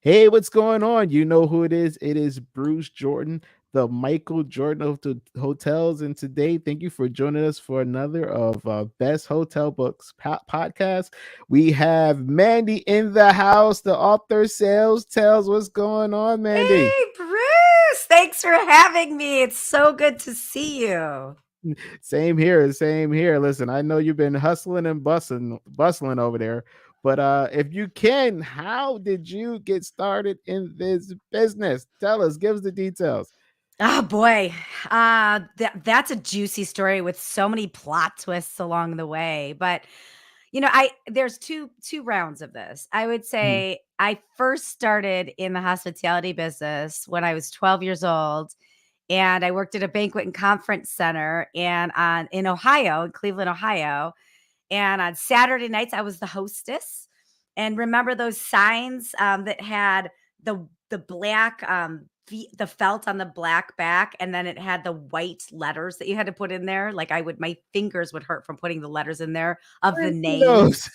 Hey, what's going on? You know who it is? It is Bruce Jordan, the Michael Jordan of the hotels. And today, thank you for joining us for another of Best Hotel Books podcast. We have Mandy in the house, the author, Sales Tales. What's going on, Mandy? Hey, Bruce. Thanks for having me. It's so good to see you. Same here, same here. Listen, I know you've been hustling and bustling over there. But if you can, how did you get started in this business? Tell us, give us the details. Oh boy. That's a juicy story with so many plot twists along the way. But I there's two rounds of this. I would Mhm, say I first started in the hospitality business when I was 12 years old. And I worked at a banquet and conference center and on in Ohio, in Cleveland, Ohio. And on Saturday nights, I was the hostess. And remember those signs that had the black the felt on the black back, and then it had the white letters that you had to put in there. Like my fingers would hurt from putting the letters in there of I the remember names, those.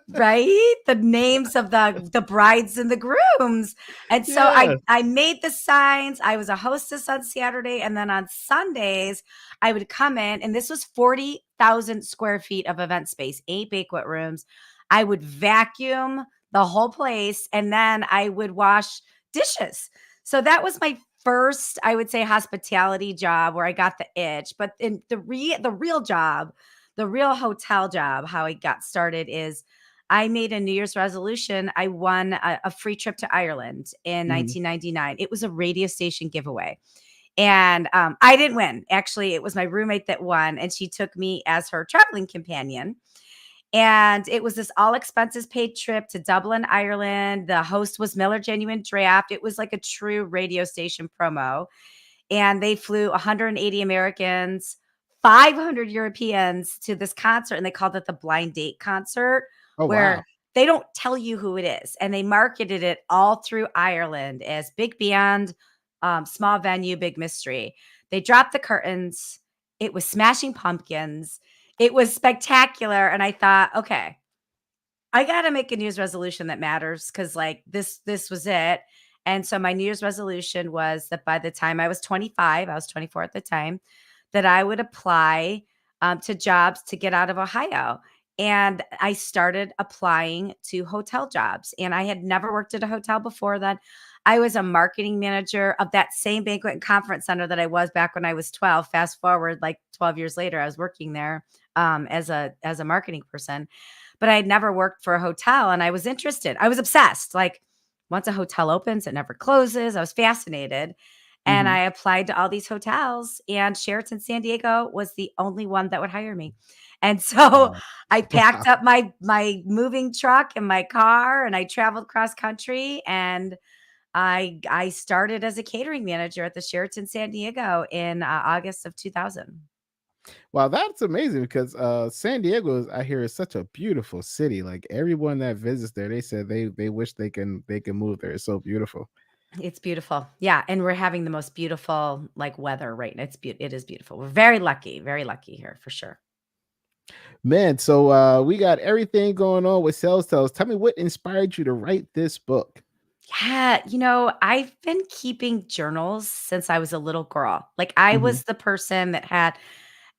right? The names of the brides and the grooms. And so Yeah. I made the signs. I was a hostess on Saturday, and then on Sundays I would come in, and this was 40,000 square feet of event space, 8 banquet rooms. I would vacuum the whole place, and then I would wash dishes. So that was my first, I would say, hospitality job where I got the itch. But in the real job, the real hotel job, how I got started is I made a New Year's resolution. I won a free trip to Ireland in Mhm. 1999. It was a radio station giveaway. And I didn't win. Actually, it was my roommate that won, and she took me as her traveling companion. And it was this all expenses paid trip to Dublin, Ireland. The host was Miller Genuine Draft. It was like a true radio station promo. And they flew 180 Americans, 500 Europeans to this concert, and they called it the blind date concert, Oh, wow. where they don't tell you who it is. And they marketed it all through Ireland as big band, small venue, big mystery. They dropped the curtains. It was Smashing Pumpkins. It was spectacular. And I thought, okay, I got to make a New Year's resolution that matters because like this was it. And so my New Year's resolution was that by the time I was 25, I was 24 at the time, that I would apply to jobs to get out of Ohio. And I started applying to hotel jobs. And I had never worked at a hotel before then. I was a marketing manager of that same banquet and conference center that I was back when I was 12. Fast forward like 12 years later, I was working there as a marketing person, but I had never worked for a hotel and I was interested. I was obsessed. Like once a hotel opens, it never closes. I was fascinated. And Mhm. I applied to all these hotels, and Sheraton San Diego was the only one that would hire me. And so Wow. I Wow. packed up my moving truck and my car, and I traveled cross country, and I started as a catering manager at the Sheraton San Diego in August of 2000. Wow, that's amazing because San Diego is I hear is such a beautiful city. Like everyone that visits there, they said they wish they can move there. It's so beautiful. It's beautiful. Yeah, and we're having the most beautiful, like, weather right now. It is beautiful. We're very lucky here for sure. Man, so we got everything going on with Sales Tales. Tell me what inspired you to write this book. Yeah, I've been keeping journals since I was a little girl. Like, I Mhm. was the person that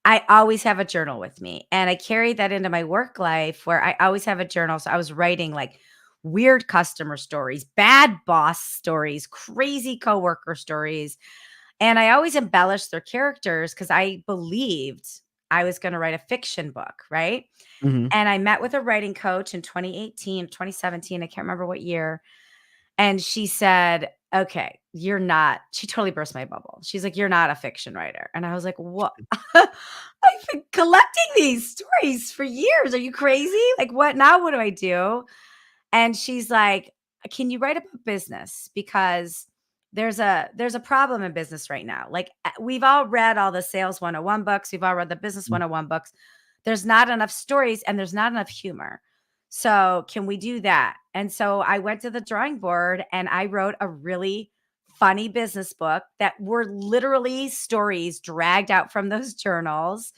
I always have a journal with me, and I carried that into my work life where I always have a journal, so I was writing, like, weird customer stories, bad boss stories, crazy coworker stories. And I always embellished their characters because I believed I was going to write a fiction book, right? Mhm. And I met with a writing coach in 2018, 2017, I can't remember what year. And she said, okay, you're not, she totally burst my bubble. She's like, you're not a fiction writer. And I was like, what? I've been collecting these stories for years. Are you crazy? Like, what now? What do I do? And she's like, "Can you write about business? Because there's a problem in business right now. Like we've all read all the sales 101 books, we've all read the business Mm. 101 books. There's not enough stories and there's not enough humor. So, can we do that?" And so I went to the drawing board and I wrote a really funny business book that were literally stories dragged out from those journals.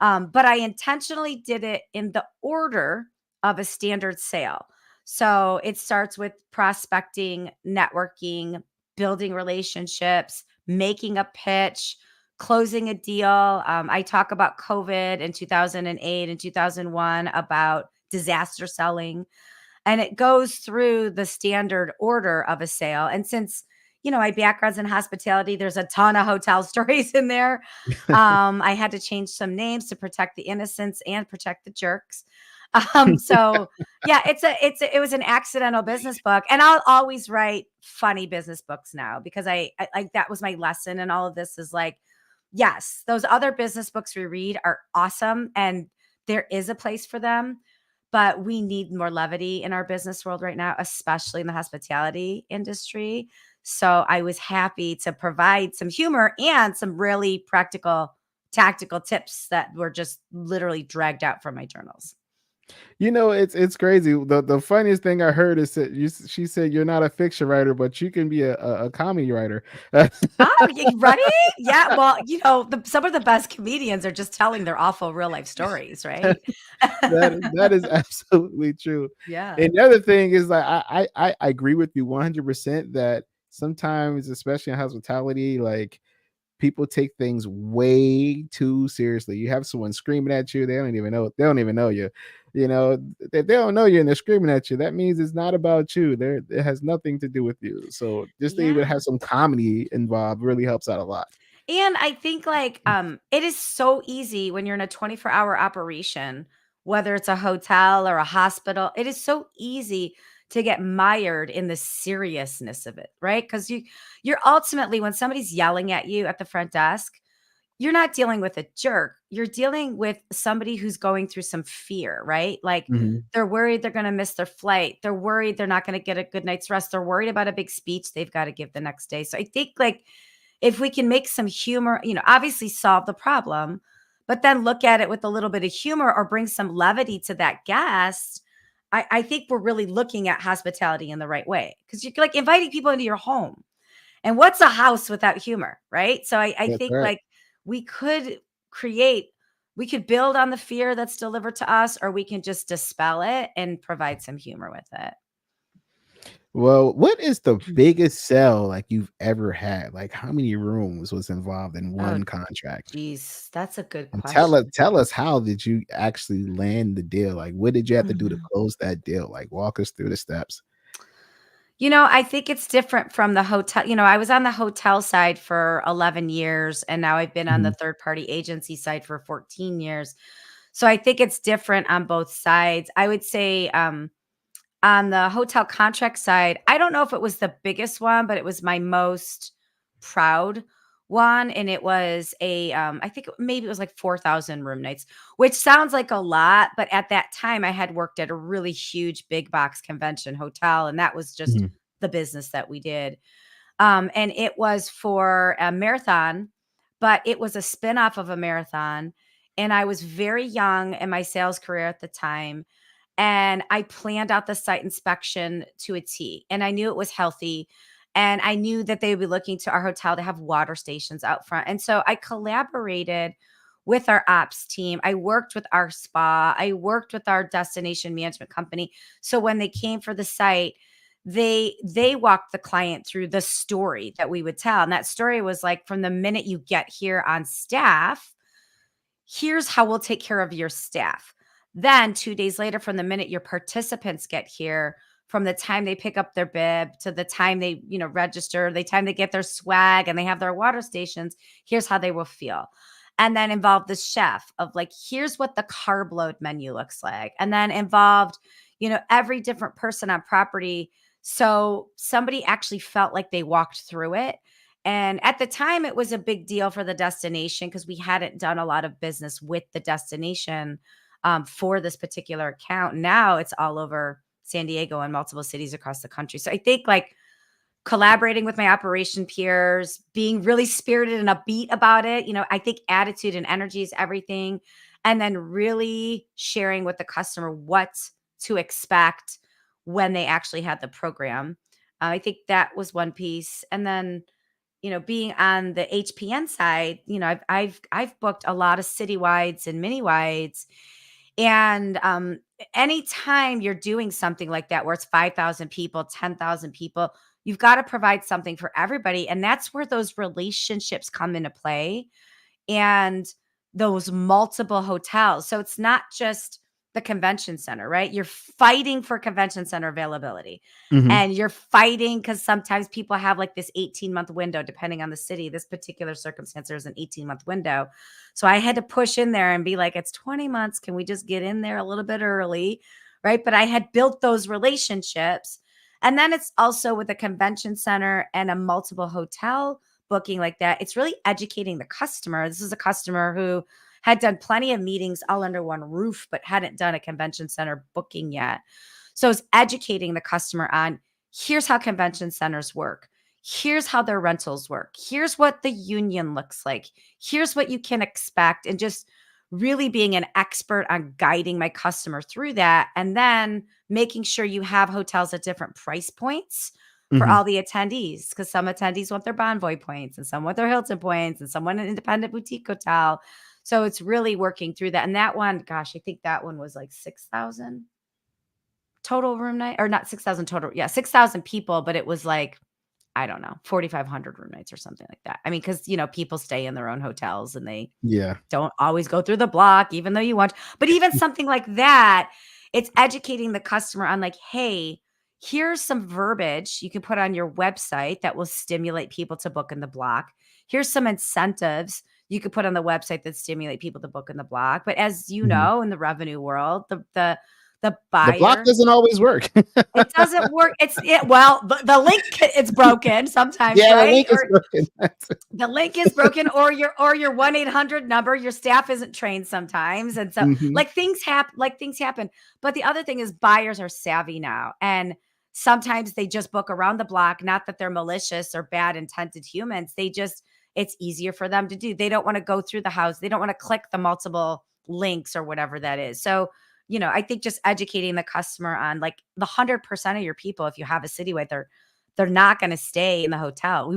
But I intentionally did it in the order of a standard sale. So it starts with prospecting, networking, building relationships, making a pitch, closing a deal. I talk about COVID in 2008 and 2001 about disaster selling, and it goes through the standard order of a sale. And since, my background's in hospitality, there's a ton of hotel stories in there. I had to change some names to protect the innocents and protect the jerks. So yeah, it was an accidental business book, and I'll always write funny business books now because I like, that was my lesson. And all of this is like, yes, those other business books we read are awesome, and there is a place for them, but we need more levity in our business world right now, especially in the hospitality industry. So I was happy to provide some humor and some really practical, tactical tips that were just literally dragged out from my journals. It's crazy. The funniest thing I heard is that she said you're not a fiction writer, but you can be a comedy writer. Oh, right? Yeah. Well, some of the best comedians are just telling their awful real life stories, right? That is absolutely true. Yeah. And the other thing is, like, I agree with you 100% that sometimes, especially in hospitality, like, people take things way too seriously. You have someone screaming at you, they don't even know you. If they don't know you and they're screaming at you, that means it's not about you. It has nothing to do with you. So just to even Yeah. have some comedy involved really helps out a lot. And I think like it is so easy when you're in a 24-hour operation, whether it's a hotel or a hospital, it is so easy to get mired in the seriousness of it, right? Because you're ultimately, when somebody's yelling at you at the front desk, you're not dealing with a jerk. You're dealing with somebody who's going through some fear, right? Like Mhm. they're worried they're going to miss their flight. They're worried they're not going to get a good night's rest. They're worried about a big speech they've got to give the next day. So I think like if we can make some humor, obviously solve the problem, but then look at it with a little bit of humor or bring some levity to that guest, I think we're really looking at hospitality in the right way because you're like inviting people into your home. And what's a house without humor, right? So I That's think right. like we could create, we could build on the fear that's delivered to us, or we can just dispel it and provide some humor with it. Well, what is the biggest sell like you've ever had? Like how many rooms was involved in Oh, one contract? geez, that's a good And tell us question. tell us how did you actually land the deal? Like what did you have to do to Mhm. close that deal? Like walk us through the steps. I think it's different from the hotel. I was on the hotel side for 11 years, and now I've been on the Mhm, third party agency side for 14 years. So I think it's different on both sides. I would say on the hotel contract side, I don't know if it was the biggest one, but it was my most proud one. And it was I think maybe it was like 4,000 room nights, which sounds like a lot. But at that time, I had worked at a really huge big box convention hotel, and that was just mhm, the business that we did. And it was for a marathon, but it was a spinoff of a marathon. And I was very young in my sales career at the time, and I planned out the site inspection to a T. And I knew it was healthy. And I knew that they would be looking to our hotel to have water stations out front. And so I collaborated with our ops team. I worked with our spa. I worked with our destination management company. So when they came for the site, they walked the client through the story that we would tell. And that story was like, from the minute you get here on staff, here's how we'll take care of your staff. Then 2 days later, from the minute your participants get here, from the time they pick up their bib to the time they, register, the time they get their swag and they have their water stations, here's how they will feel. And then involve the chef of like, here's what the carb load menu looks like. And then involved, every different person on property. So somebody actually felt like they walked through it. And at the time, it was a big deal for the destination because we hadn't done a lot of business with the destination for this particular account. Now it's all over San Diego and multiple cities across the country. So I think like collaborating with my operation peers, being really spirited and upbeat about it. I think attitude and energy is everything. And then really sharing with the customer what to expect when they actually had the program. I think that was one piece. And then being on the HPN side, I've booked a lot of citywides and mini wides, and anytime you're doing something like that, where it's 5,000 people, 10,000 people, you've got to provide something for everybody. And that's where those relationships come into play, and those multiple hotels. So it's not just the convention center, right? You're fighting for convention center availability. Mhm. And you're fighting because sometimes people have like this 18-month window, depending on the city. This particular circumstance, there's an 18-month window. So I had to push in there and be like, it's 20 months. Can we just get in there a little bit early? Right. But I had built those relationships. And then it's also with a convention center and a multiple hotel booking like that, it's really educating the customer. This is a customer who had done plenty of meetings all under one roof, but hadn't done a convention center booking yet. So it's educating the customer on, here's how convention centers work. Here's how their rentals work. Here's what the union looks like. Here's what you can expect. And just really being an expert on guiding my customer through that. And then making sure you have hotels at different price points for Mhm. all the attendees, because some attendees want their Bonvoy points and some want their Hilton points and some want an independent boutique hotel. So it's really working through that. And that one, gosh, I think that one was like 6,000 total room night, or not 6,000 total. Yeah, 6,000 people, but it was like, I don't know, 4,500 room nights or something like that. I mean, because, people stay in their own hotels and they Yeah. don't always go through the block, even though you want. But even something like that, it's educating the customer on like, hey, here's some verbiage you can put on your website that will stimulate people to book in the block. Here's some incentives you could put on the website that stimulate people to book in the block. But as you Mhm. know, in the revenue world, the The block buyer, doesn't always work. it doesn't work. Well, the link it's broken sometimes, Yeah, the right? link is Or broken. the link is broken, or your 1-800 number, your staff isn't trained sometimes. And so Mhm. things happen. But the other thing is, buyers are savvy now. And sometimes they just book around the block, not that they're malicious or bad intended humans. It's easier for them to do. They don't want to go through the house. They don't want to click the multiple links or whatever that is. So, I think just educating the customer on like the 100% of your people, if you have a city where they're not going to stay in the hotel.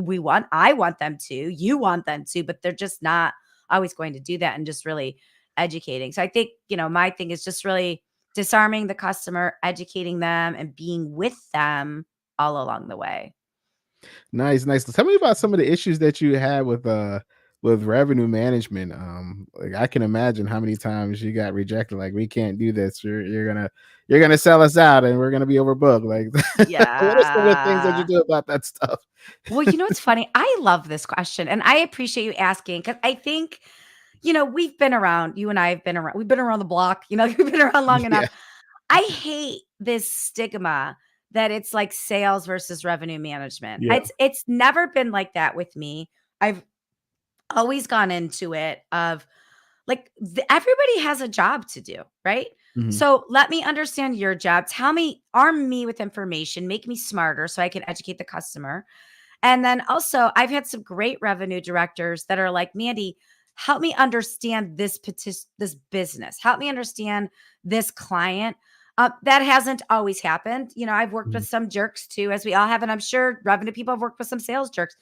I want them to, you want them to, but they're just not always going to do that, and just really educating. So I think, my thing is just really disarming the customer, educating them, and being with them all along the way. Nice, nice. Tell me about some of the issues that you had with revenue management. Like I can imagine how many times you got rejected. Like we can't do this. You're gonna sell us out, and we're gonna be overbooked. Like, what are some of the things that you Yeah. do about that stuff? Well, what's funny? I love this question, and I appreciate you asking, because I think, we've been around, you and I have been around, we've been around the block, we've been around long enough. Yeah, I hate this stigma that it's like sales versus revenue management. yeah. It's never been like that with me. I've always gone into it of like, everybody has a job to do, right? Mhm, So let me understand your job. Tell me, arm me with information, make me smarter so I can educate the customer. And then also, I've had some great revenue directors that are like, Mandy, help me understand this business. Help me understand this client. That hasn't always happened. I've worked with mhm, some jerks too, as we all have, and I'm sure revenue people have worked with some sales jerks.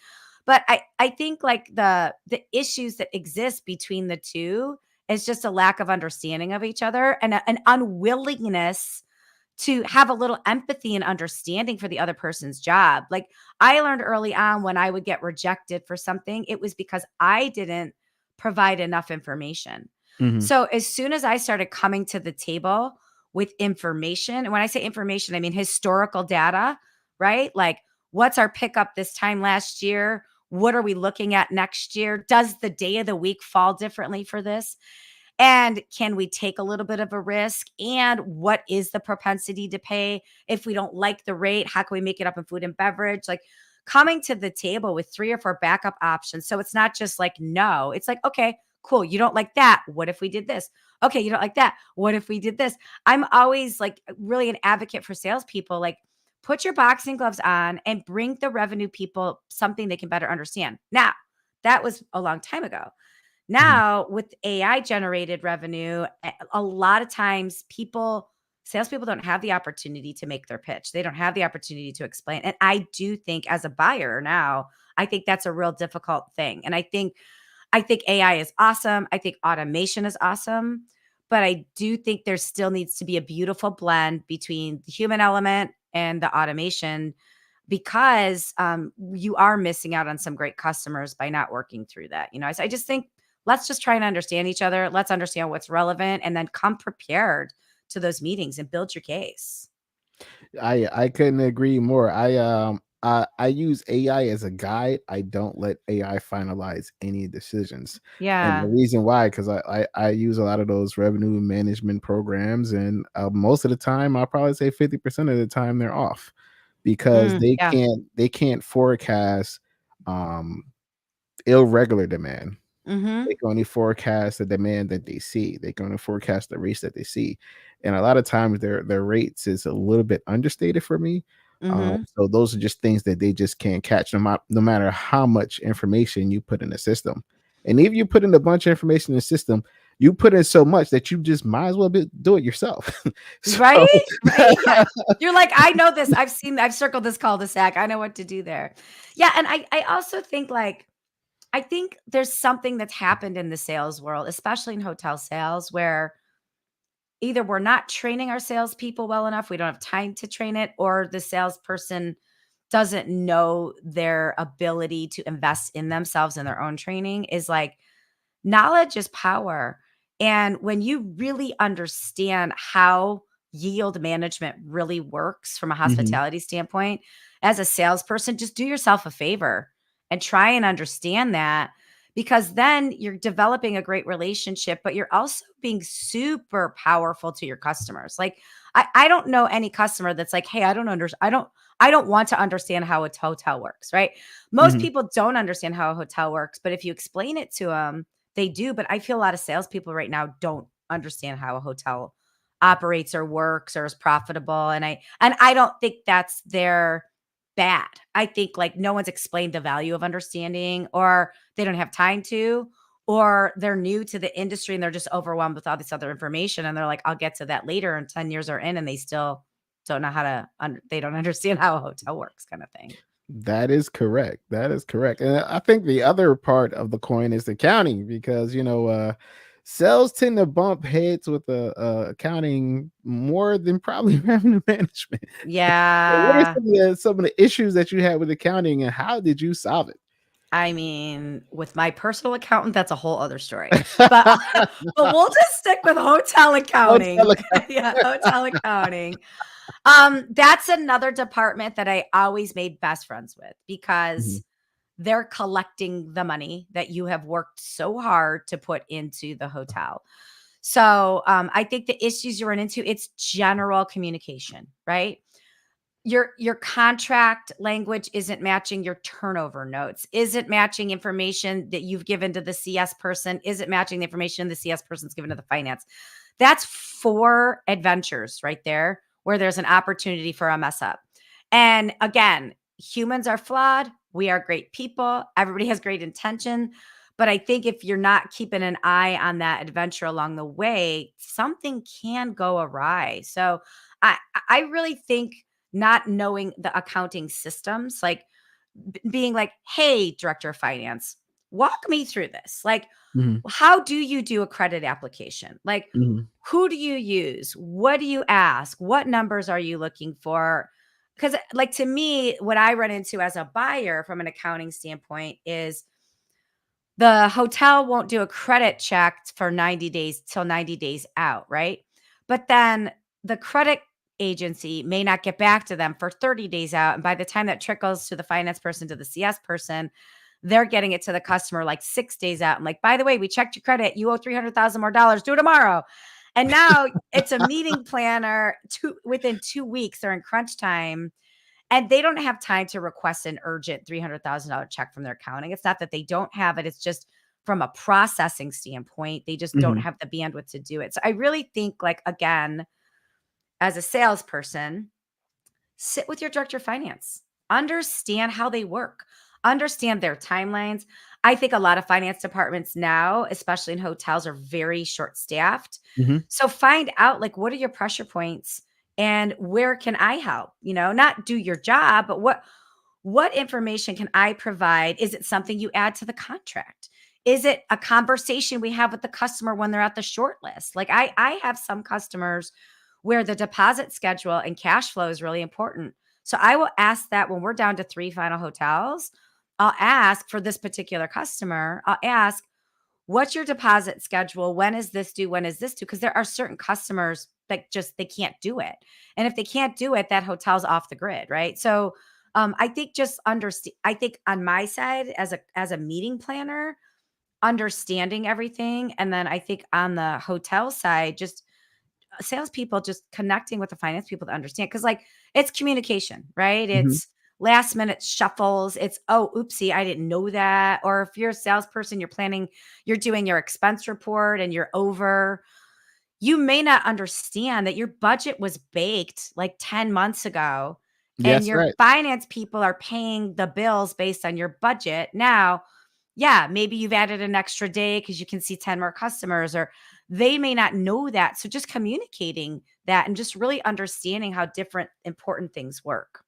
But I think like the issues that exist between the two is just a lack of understanding of each other, and an unwillingness to have a little empathy and understanding for the other person's job. Like, I learned early on, when I would get rejected for something, it was because I didn't provide enough information. mhm, So as soon as I started coming to the table with information, and when I say information, I mean historical data, right? Like, what's our pickup this time last year? What are we looking at next year? Does the day of the week fall differently for this? And can we take a little bit of a risk? And what is the propensity to pay? If we don't like the rate, how can we make it up in food and beverage? Like, coming to the table with 3 or 4 backup options. So it's not just like, no, it's like, okay, cool. You don't like that. What if we did this? Okay, you don't like that. What if we did this? I'm always like really an advocate for salespeople. Like, put your boxing gloves on and bring the revenue people something they can better understand. Now, that was a long time ago. mhm. Now, with AI generated revenue, a lot of times salespeople don't have the opportunity to make their pitch. They don't have the opportunity to explain. And I do think, as a buyer now, I think that's a real difficult thing. And I think AI is awesome. I think automation is awesome. but I do think there still needs to be a beautiful blend between the human element and the automation, because you are missing out on some great customers by not working through that. I just think let's just try and understand each other. Let's understand what's relevant and then come prepared to those meetings and build your case. I couldn't agree more. I use AI as a guide. I don't let AI finalize any decisions. And the Yeah. reason why, because I use a lot of those revenue management programs, and most of the time, I'll probably say 50% of the time they're off because Yeah. they can't forecast um irregular demand. Mhm. They can only forecast the demand that they see. They can only forecast the rates that they see, and a lot of times their rates is a little bit understated for me. Mhm. So those are just things that they just can't catch, no matter how much information you put in the system. And if you put in a bunch of information in the system, you put in so much that you just might as well do it yourself. So Right? Right? Yeah. You're like, "I know this. I've circled this cul-de-sac. I know what to do there." Yeah, and I also think, like, I think there's something that's happened in the sales world, especially in hotel sales, where either we're not training our salespeople well enough, we don't have time to train it, or the salesperson doesn't know their ability to invest in themselves and their own training. Is like, knowledge is power. And when you really understand how yield management really works from a Mhm, hospitality standpoint, as a salesperson, just do yourself a favor and try and understand that, because then you're developing a great relationship, but you're also being super powerful to your customers. Like, I don't know any customer that's like, hey, I don't want to understand how a hotel works, right? Most mhm. people don't understand how a hotel works, but if you explain it to them, they do. But I feel a lot of salespeople right now don't understand how a hotel operates or works or is profitable. And I don't think that's their bad. I think, like, no one's explained the value of understanding, or they don't have time to, or they're new to the industry and they're just overwhelmed with all this other information. And they're like, I'll get to that later. And 10 years are in and they still don't know how to, they don't understand how a hotel works, kind of thing. That is correct. That is correct. And I think the other part of the coin is accounting because, sales tend to bump heads with accounting more than probably revenue management. So what are Yeah. some of the issues that you had with accounting and how did you solve it? I mean, with my personal accountant, that's a whole other story. But but we'll just stick with hotel Hotel accounting. account. Yeah, hotel accounting. That's another department that I always made best friends with, because Mhm, they're collecting the money that you have worked so hard to put into the hotel. So, I think the issues you run into, it's general communication, right? Your contract language isn't matching your turnover notes, isn't matching information that you've given to the CS person, isn't matching the information the CS person's given to the finance. That's 4 adventures right there where there's an opportunity for a mess up. And again, humans are flawed. We are great people. Everybody has great intention. But I think if you're not keeping an eye on that adventure along the way, something can go awry. So I I really think not knowing the accounting systems, like, being like, hey, director of finance, walk me through this. Like, mhm, how do you do a credit application? Like, mhm, who do you use? What do you ask? What numbers are you looking for? Because, like, to me, what I run into as a buyer from an accounting standpoint is the hotel won't do a credit check for 90 days till 90 days out, right? But then the credit agency may not get back to them for 30 days out. And by the time that trickles to the finance person, to the CS person, they're getting it to the customer like 6 days out. I'm like, by the way, we checked your credit. You owe 300,000 more dollars. Do it tomorrow. And now it's a meeting planner within 2 weeks. They're in crunch time and they don't have time to request an urgent $300,000 check from their accounting. It's not that they don't have it. It's just from a processing standpoint, they just don't mhm, have the bandwidth to do it. So I really think, like, again, as a salesperson, sit with your director of finance, understand how they work, understand their timelines. I think a lot of finance departments now, especially in hotels, are very short staffed. mhm, So find out, like, what are your pressure points and where can I help? Not do your job, but what information can I provide? Is it something you add to the contract? Is it a conversation we have with the customer when they're at the short list? Like I have some customers where the deposit schedule and cash flow is really important. So I will ask that when we're down to 3 final hotels, I'll ask for this particular customer, I'll ask, what's your deposit schedule? When is this due? When is this due? Because there are certain customers that just they can't do it. And if they can't do it, that hotel's off the grid, right? So I think just understand. I think on my side as a meeting planner, understanding everything, and then I think on the hotel side, just salespeople just connecting with the finance people to understand. Because like it's communication, right? Mhm. It's last minute shuffles. It's, oh, oopsie, I didn't know that. Or if you're a salesperson, you're doing your expense report and you're over, you may not understand that your budget was baked like 10 months ago and Yes, your right. finance people are paying the bills based on your budget. Now, yeah, maybe you've added an extra day because you can see 10 more customers, or they may not know that. So just communicating that and just really understanding how different important things work.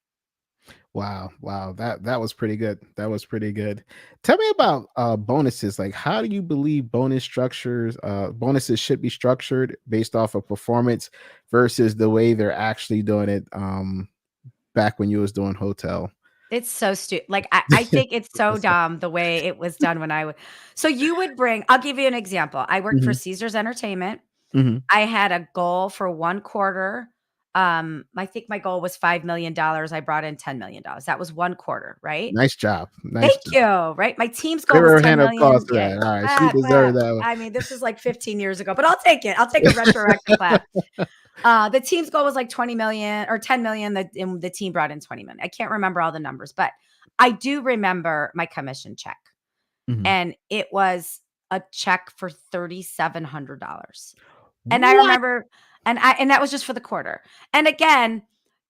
Wow, wow, that was pretty good. That was pretty good. Tell me about bonuses. Like, how do you believe bonuses should be structured based off of performance versus the way they're actually doing it back when you was doing hotel? It's so stupid. Like, I think it's so dumb the way it was done when I would. So you would bring, I'll give you an example. I worked for Mhm, Caesars Entertainment. mhm. I had a goal for 1 quarter. I think my goal was $5 million. I brought in $10 million. That was 1 quarter, right? Nice job. Nice Thank job. you, right? My team's Give goal was her a 10 hand of applause million. for Yay. that. All right, she Clap, deserved clap. that one. I mean, this is like 15 years ago, but I'll take it. I'll take a retroactive clap. The team's goal was like 20 million or 10 million. The team brought in 20 million. I can't remember all the numbers, but I do remember my commission check. Mhm. And it was a check for $3,700. And I What? remember, and that was just for the quarter. And again,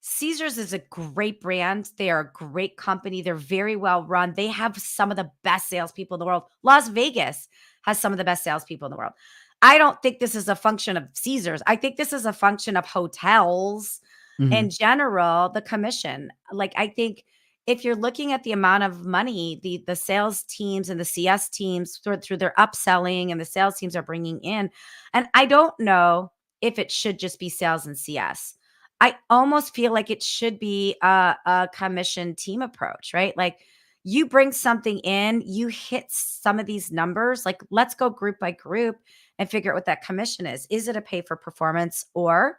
Caesars is a great brand. They are a great company. They're very well run. They have some of the best salespeople in the world. Las Vegas has some of the best salespeople in the world. I don't think this is a function of Caesars. I think this is a function of hotels in Mhm. general, the commission. Like I think if you're looking at the amount of money the sales teams and the CS teams through their upselling and the sales teams are bringing in, and I don't know if it should just be sales and CS. I almost feel like it should be a commission team approach, right? Like you bring something in, you hit some of these numbers, like let's go group by group and figure out what that commission is. Is it a pay for performance, or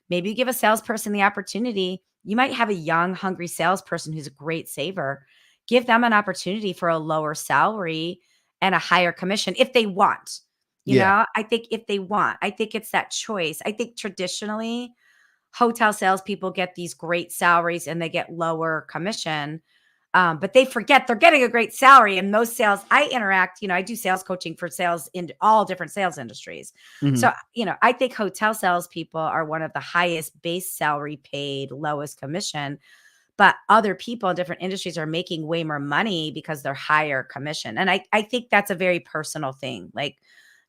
maybe you give a salesperson the opportunity? You might have a young, hungry salesperson who's a great saver. Give them an opportunity for a lower salary and a higher commission if they want. Yeah. I think if they want, I think it's that choice. I think traditionally, hotel salespeople get these great salaries and they get lower commission. But they forget they're getting a great salary. And most sales, I interact, I do sales coaching for sales in all different sales industries. Mhm. So, I think hotel salespeople are one of the highest base salary paid, lowest commission, but other people in different industries are making way more money because they're higher commission. And I think that's a very personal thing. Like,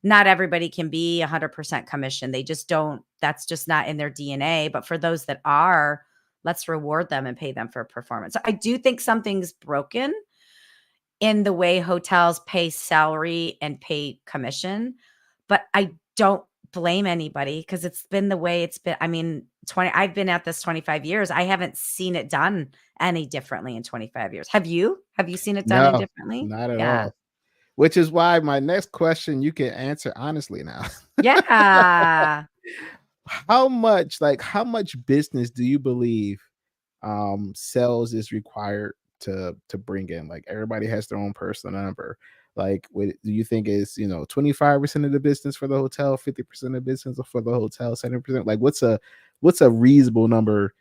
not everybody can be 100% commission. They just don't, that's just not in their DNA. But for those that are, let's reward them and pay them for performance. So I do think something's broken in the way hotels pay salary and pay commission, but I don't blame anybody because it's been the way it's been. I mean, I've been at this 25 years. I haven't seen it done any differently in 25 years. Have you? Have you seen it done any No, differently? not at Yeah. all. Which is why my next question you can answer honestly now. Yeah. How much business do you believe sales is required to bring in? Like everybody has their own personal number. Like do you think is 25% of the business for the hotel, 50% of business for the hotel, 70%? Like what's a reasonable number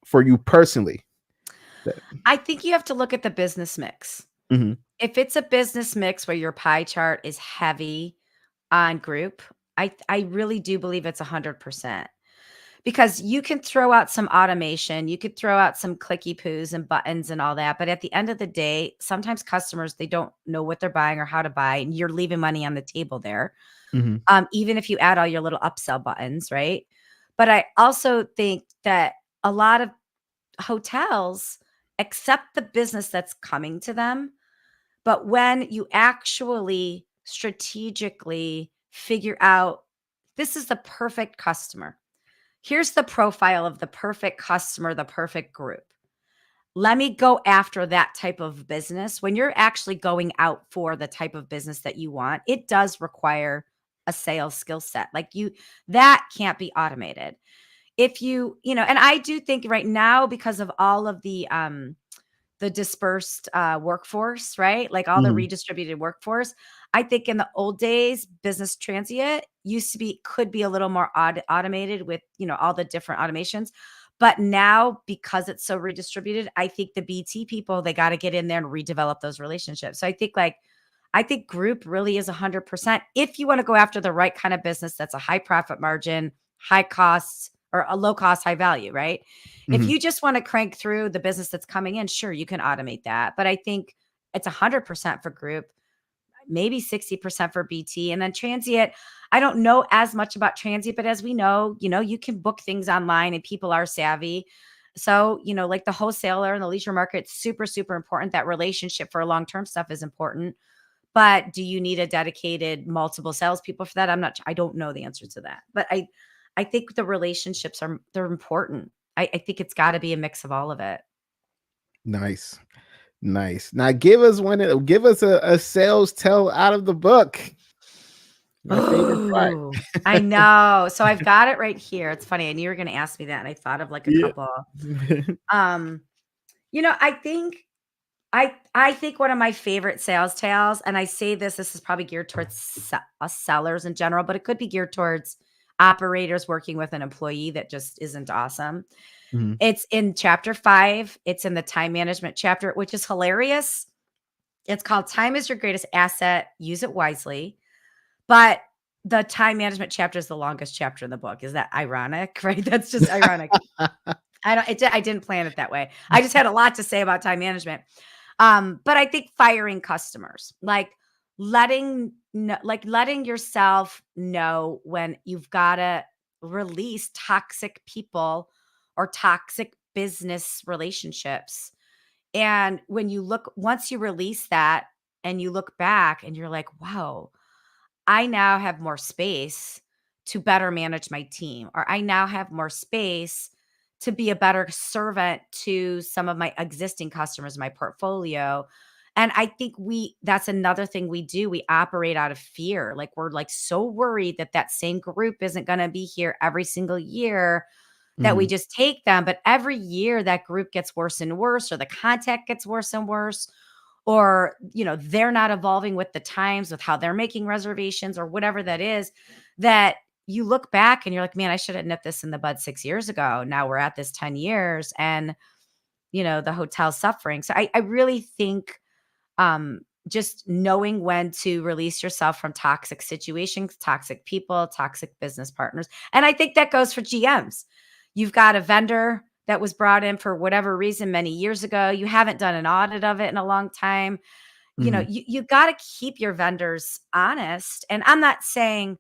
for you personally? That, I think you have to look at the business mix. Mhm, If it's a business mix where your pie chart is heavy on group, I really do believe it's 100%. Because you can throw out some automation, you could throw out some clicky poos and buttons and all that, but at the end of the day, sometimes customers, they don't know what they're buying or how to buy, and you're leaving money on the table there. mhm. Even if you add all your little upsell buttons, right? But I also think that a lot of hotels accept the business that's coming to them, But when you actually strategically figure out this is the perfect customer, here's the profile of the perfect customer, the perfect group. Let me go after that type of business. When you're actually going out for the type of business that you want, it does require a sales skill set. Like that can't be automated. If and I do think right now, because of all of the dispersed workforce, right? Like all the Mhm. redistributed workforce. I think in the old days, business transient could be a little more automated with, all the different automations. But now, because it's so redistributed, I think the BT people, they got to get in there and redevelop those relationships. So I think group really is 100% if you want to go after the right kind of business that's a high profit margin, high costs, or a low cost, high value, right? If Mhm. you just want to crank through the business that's coming in, sure, you can automate that. But I think it's 100% for group, maybe 60% for BT. And then transient, I don't know as much about transient, but as we know, you can book things online and people are savvy. So, like the wholesaler and the leisure market, super, super important. That relationship for long term stuff is important. But do you need a dedicated multiple salespeople for that? I don't know the answer to that. But I think the relationships they're important. I think it's got to be a mix of all of it. Nice. Nice. Now give us a sales tell out of the book. My favorite part. Oh, I know. So I've got it right here. It's funny. I knew you were going to ask me that, and I thought of like a Yeah. couple. Um, I think I think one of my favorite sales tales, and I say this is probably geared towards us sellers in general, but it could be geared towards operators working with an employee that just isn't awesome. Mhm. It's in chapter 5. It's in the time management chapter, which is hilarious. It's called Time is Your Greatest Asset. Use it wisely. But the time management chapter is the longest chapter in the book. Is that ironic? Right? That's just ironic. I didn't plan it that way. I just had a lot to say about time management. But I think firing customers, like letting yourself know when you've got to release toxic people or toxic business relationships. And once you release that and you look back and you're like, wow, I now have more space to better manage my team, or I now have more space to be a better servant to some of my existing customers in my portfolio. And I think that's another thing we do. We operate out of fear. Like we're like so worried that that same group isn't going to be here every single year that we Mhm. just take them. But every year that group gets worse and worse, or the contact gets worse and worse, or they're not evolving with the times with how they're making reservations or whatever that is, that you look back and you're like, man, I should have nipped this in the bud 6 years ago. Now we're at this 10 years and the hotel's suffering. So I really think just knowing when to release yourself from toxic situations, toxic people, toxic business partners. And I think that goes for GMs. You've got a vendor that was brought in for whatever reason many years ago. You haven't done an audit of it in a long time. Mhm. You got to keep your vendors honest. And I'm not saying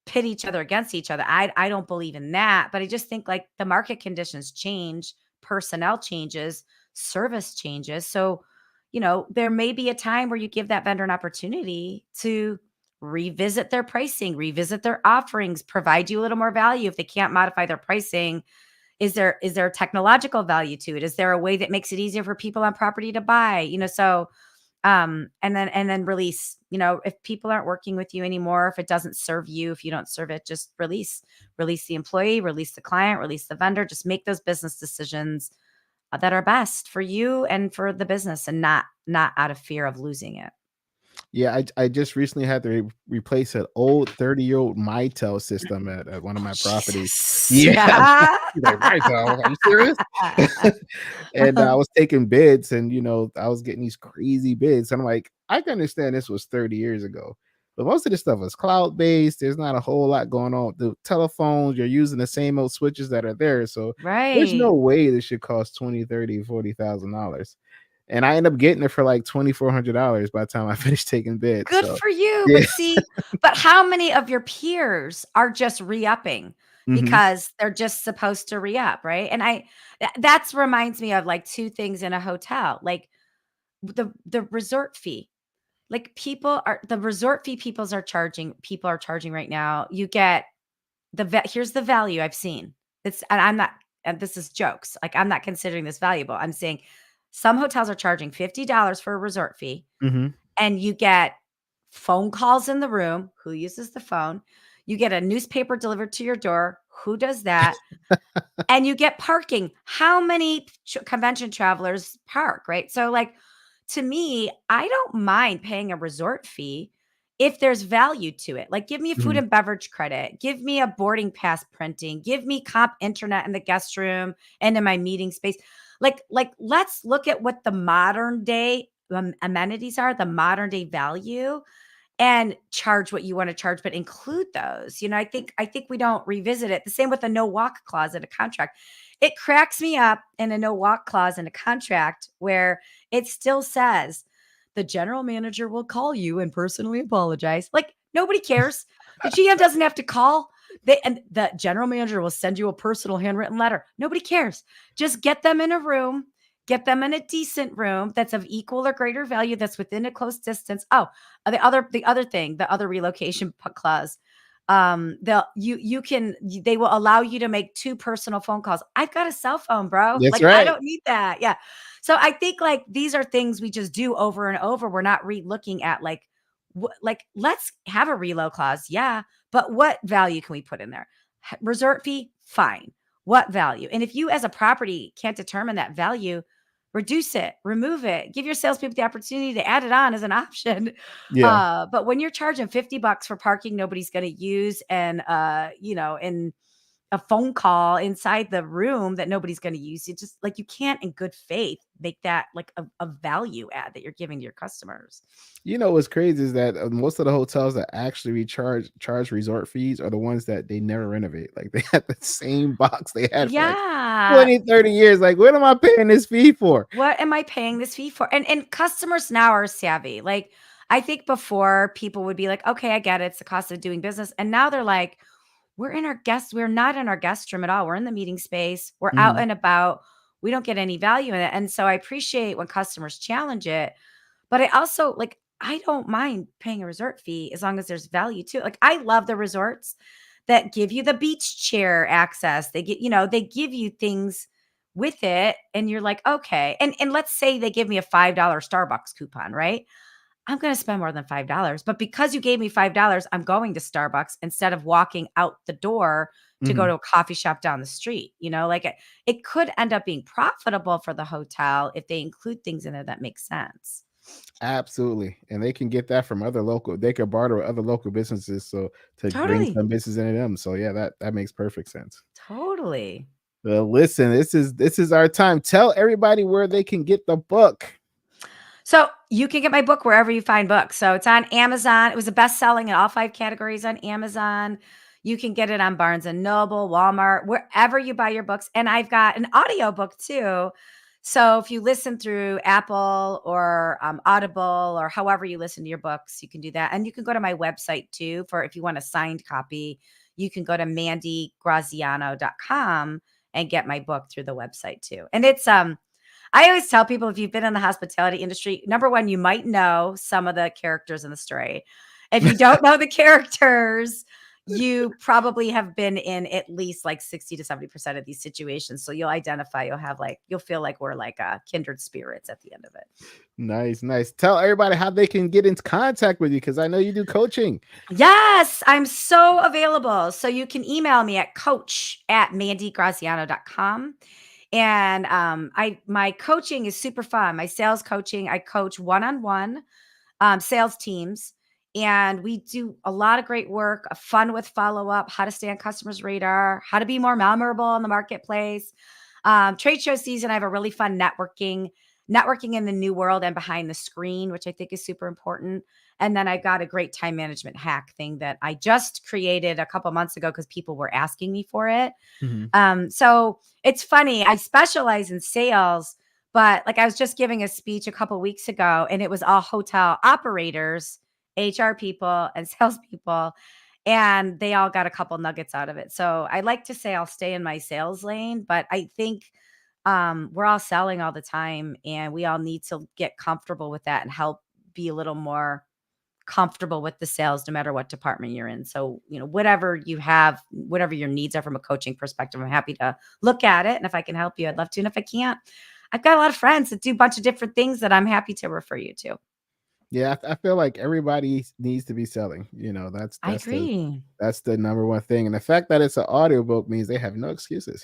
pit each other against each other. I don't believe in that, but I just think like the market conditions change, personnel changes, service changes. So, there may be a time where you give that vendor an opportunity to revisit their pricing, revisit their offerings, provide you a little more value. If they can't modify their pricing, is there a technological value to it? Is there a way that makes it easier for people on property to buy? So and then release, if people aren't working with you anymore, if it doesn't serve you, if you don't serve it, just release the employee, release the client, release the vendor, just make those business decisions that are best for you and for the business, and not out of fear of losing it. Yeah, I just recently had to replace an old 30-year-old Mitel system at one of Oh, my properties. Jesus. Yeah. Yeah. She's like, "Mitel, are you serious?" And I was taking bids and, I was getting these crazy bids. And I'm like, I can understand this was 30 years ago, but most of this stuff is cloud-based. There's not a whole lot going on. The telephones, you're using the same old switches that are there. So there's no Right. way this should cost 20, 30, $40,000. And I end up getting it for like $2,400 by the time I finished taking bids. Good So for you. yeah. But how many of your peers are just re-upping Mhm. because they're just supposed to re-up, right? And that's reminds me of like two things in a hotel, like the resort fee. like people are the resort fee people are charging right now. You get here's the value I've seen. It's and I'm not and this is jokes. Like I'm not considering this valuable. I'm saying some hotels are charging $50 for a resort fee Mhm. and you get phone calls in the room. Who uses the phone? You get a newspaper delivered to your door. Who does that? And you get parking. How many convention travelers park, right? So, like, to me, I don't mind paying a resort fee if there's value to it. Like, give me a food Mhm. and beverage credit, give me a boarding pass printing, give me comp internet in the guest room and in my meeting space. Let's look at what the modern day amenities are, the modern day value, and charge what you want to charge, but include those. I think we don't revisit it. The same with a no walk clause in a contract. It cracks me up in a no walk clause in a contract where it still says the general manager will call you and personally apologize. Like nobody cares. The GM doesn't have to call. And the general manager will send you a personal handwritten letter. Nobody cares. Just get them in a room, get them in a decent room that's of equal or greater value that's within a close distance. Oh, the other relocation clause, they will allow you to make 2 personal phone calls. I've got a cell phone, bro. That's Like, I right. don't need that. Yeah. So I think, like, these are things we just do over and over. We're not re-looking at, like, let's have a reload clause. Yeah. But what value can we put in there? Resort fee, fine. What value? And if you as a property can't determine that value, reduce it, remove it, give your salespeople the opportunity to add it on as an option. Yeah. But when you're charging $50 for parking nobody's going to use and in a phone call inside the room that nobody's going to use, you just like you can't in good faith make that like a value add that you're giving to your customers. You know what's crazy is that most of the hotels that actually charge resort fees are the ones that they never renovate. Like they had the same box they had for like Yeah. 20, 30 years. Like, what am I paying this fee for? What am I paying this fee for? And customers now are savvy. Like I think before people would be like, okay, I get it. It's the cost of doing business. And now they're like, we're not in our guest room at all. We're in the meeting space. We're out Mhm. and about. We don't get any value in it. And so I appreciate when customers challenge it. But I also like, I don't mind paying a resort fee as long as there's value to it. Like I love the resorts that give you the beach chair access. They give you things with it and you're like, okay. And let's say they give me a $5 Starbucks coupon, right? I'm going to spend more than $5, but because you gave me $5, I'm going to Starbucks instead of walking out the door to go Mhm. to a coffee shop down the street. Like it could end up being profitable for the hotel if they include things in there that make sense. Absolutely. And they can get that from they could barter with other local businesses so to bring Totally. some business into them. So yeah, that makes perfect sense. Totally. Well, listen, this is our time. Tell everybody where they can get the book. So you can get my book wherever you find books. So it's on Amazon. It was a best selling in all 5 categories on Amazon. You can get it on Barnes and Noble, Walmart, wherever you buy your books. And I've got an audio book too. So if you listen through Apple or Audible or however you listen to your books, you can do that. And you can go to my website too for if you want a signed copy. You can go to mandigraziano.com and get my book through the website too. And it's I always tell people if you've been in the hospitality industry, number one, you might know some of the characters in the story. If you don't know the characters, you probably have been in at least like 60 to 70% of these situations. So you'll feel like we're like kindred spirits at the end of it. Nice, nice. Tell everybody how they can get into contact with you because I know you do coaching. Yes, I'm so available. So you can email me at coach@mandigraziano.com. And my coaching is super fun. My sales coaching, I coach one-on-one sales teams. And we do a lot of great work, fun with follow up, how to stay on customers' radar, how to be more memorable in the marketplace. Trade show season, I have a really fun networking in the new world and behind the screen, which I think is super important. And then I got a great time management hack thing that I just created a couple months ago because people were asking me for it. Mhm. So it's funny. I specialize in sales, but like I was just giving a speech a couple weeks ago, and it was all hotel operators, HR people, and salespeople, and they all got a couple nuggets out of it. So I like to say I'll stay in my sales lane, but I think we're all selling all the time, and we all need to get comfortable with that and help be a little more comfortable with the sales no matter what department you're in. So, whatever you have, whatever your needs are from a coaching perspective, I'm happy to look at it. And if I can help you, I'd love to. And if I can't, I've got a lot of friends that do a bunch of different things that I'm happy to refer you to. Yeah, I feel like everybody needs to be selling. That's I that's the agree. that's the number one thing. And the fact that it's an audiobook means they have no excuses.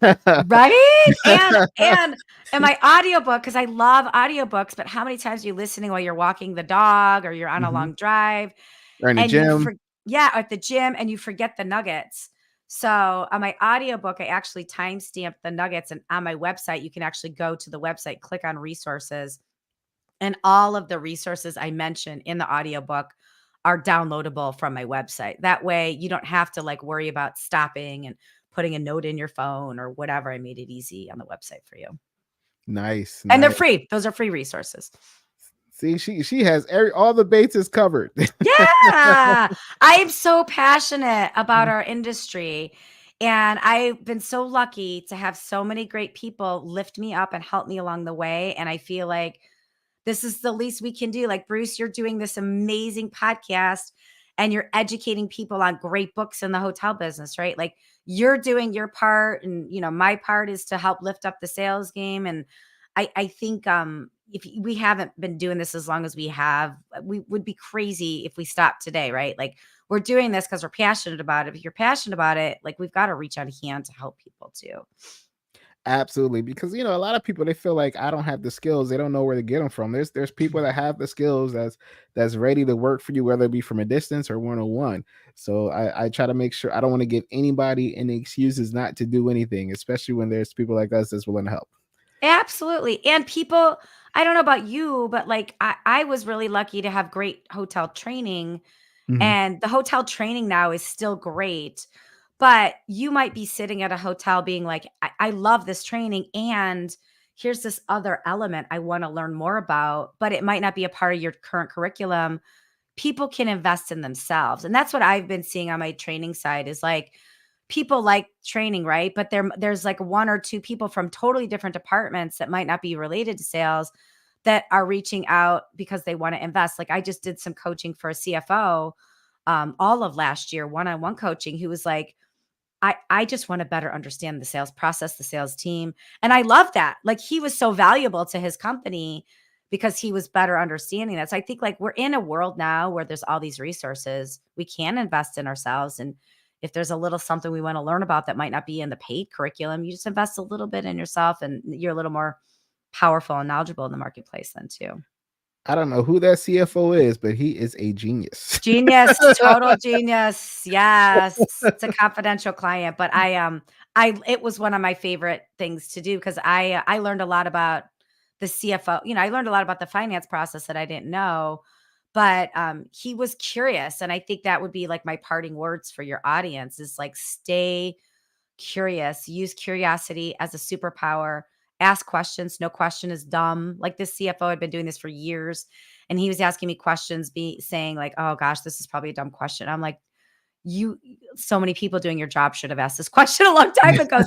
Right? And my audiobook, because I love audiobooks, but how many times are you listening while you're walking the dog or you're on a Mhm. long drive Or in the and you gym. at the gym and you forget the nuggets. So on my audiobook, I actually timestamp the nuggets, and on my website, you can actually go to the website, click on resources, and all of the resources I mentioned in the audiobook are downloadable from my website. That way you don't have to like worry about stopping and putting a note in your phone or whatever. I made it easy on the website for you. Nice, And they're nice. free. Those are free resources. See, she has all the bases covered. Yeah. I am so passionate about our industry. And I've been so lucky to have so many great people lift me up and help me along the way. And I feel like this is the least we can do. Like, Bruce, you're doing this amazing podcast and you're educating people on great books in the hotel business, right? Like, you're doing your part, and my part is to help lift up the sales game. And I think if we haven't been doing this as long as we have, we would be crazy if we stopped today, right? Like, we're doing this because we're passionate about it. If you're passionate about it, like, we've got to reach out a hand to help people too. Absolutely, because a lot of people, they feel like I don't have the skills. They don't know where to get them from. There's people that have the skills that's ready to work for you, whether it be from a distance or one on one. So I try to make sure I don't want to give anybody any excuses not to do anything, especially when there's people like us that's willing to help. Absolutely. And people, I don't know about you, but like I was really lucky to have great hotel training. Mhm. And the hotel training now is still great. But you might be sitting at a hotel being like, I love this training. And here's this other element I want to learn more about, but it might not be a part of your current curriculum. People can invest in themselves. And that's what I've been seeing on my training side is like, people like training, right? But there's like one or two people from totally different departments that might not be related to sales that are reaching out because they want to invest. Like, I just did some coaching for a CFO all of last year, one-on-one coaching, who was like, I just want to better understand the sales process, the sales team. And I love that. Like, he was so valuable to his company because he was better understanding that. So I think like we're in a world now where there's all these resources. We can invest in ourselves. And if there's a little something we want to learn about that might not be in the paid curriculum, you just invest a little bit in yourself and you're a little more powerful and knowledgeable in the marketplace then too. I don't know who that CFO is, but he is a genius. Genius, total genius. Yes. It's a confidential client, but I it was one of my favorite things to do because I learned a lot about the CFO. I learned a lot about the finance process that I didn't know, but he was curious, and I think that would be like my parting words for your audience is like, stay curious, use curiosity as a superpower, ask questions. No question is dumb. Like, this CFO had been doing this for years and he was asking me questions, saying like, oh gosh, this is probably a dumb question. I'm like, you so many people doing your job should have asked this question a long time ago.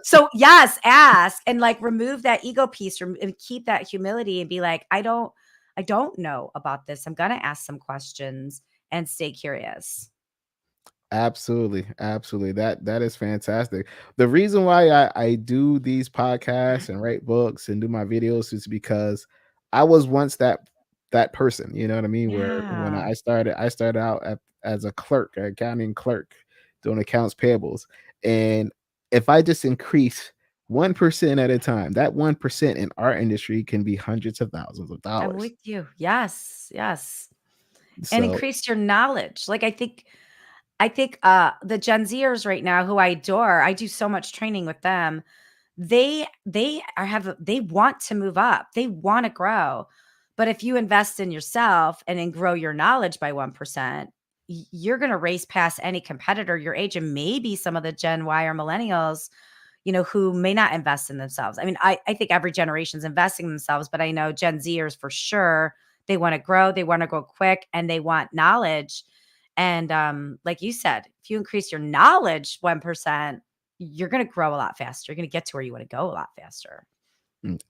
So yes, ask and like remove that ego piece and keep that humility and be like, I don't know about this. I'm gonna ask some questions and stay curious. Absolutely, absolutely. That is fantastic. The reason why I do these podcasts and write books and do my videos is because I was once that person. You know what I mean? Where when Yeah. I started out as a clerk, an accounting clerk, doing accounts payables, and if I just increase 1% at a time, that 1% in our industry can be hundreds of thousands of I'm dollars. with you. Yes, yes. And So increase your knowledge. Like, I think the Gen Zers right now who I adore, I do so much training with them. They want to move up. They want to grow. But if you invest in yourself and then grow your knowledge by 1%, you're going to race past any competitor your age and maybe some of the Gen Y or millennials, who may not invest in themselves. I mean, I think every generation's investing in themselves, but I know Gen Zers for sure, they want to grow, they want to go quick, and they want knowledge. And like you said, if you increase your knowledge 1%, you're going to grow a lot faster. You're going to get to where you want to go a lot faster.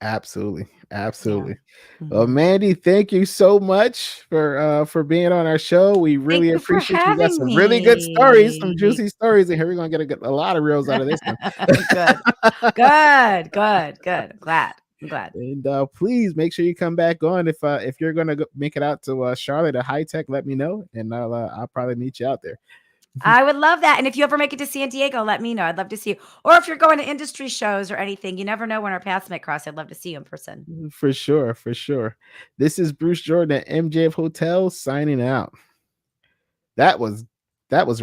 Absolutely, Yeah. absolutely. Well, Mhm. Mandy, thank you so much for being on our show. We Thank really you for appreciate you. Got having some really good stories, some me. juicy stories in here. We're gonna get a lot of reels out of this one. Good. Good, good, good. I'm glad. I'm glad. And please make sure you come back on if you're gonna make it out to Charlotte or High Tech. Let me know, and I'll probably meet you out there. I would love that. And if you ever make it to San Diego, let me know. I'd love to see you. Or if you're going to industry shows or anything, you never know when our paths might cross. I'd love to see you in person. For sure, for sure. This is Bruce Jordan at MJF Hotel signing out. That was that was really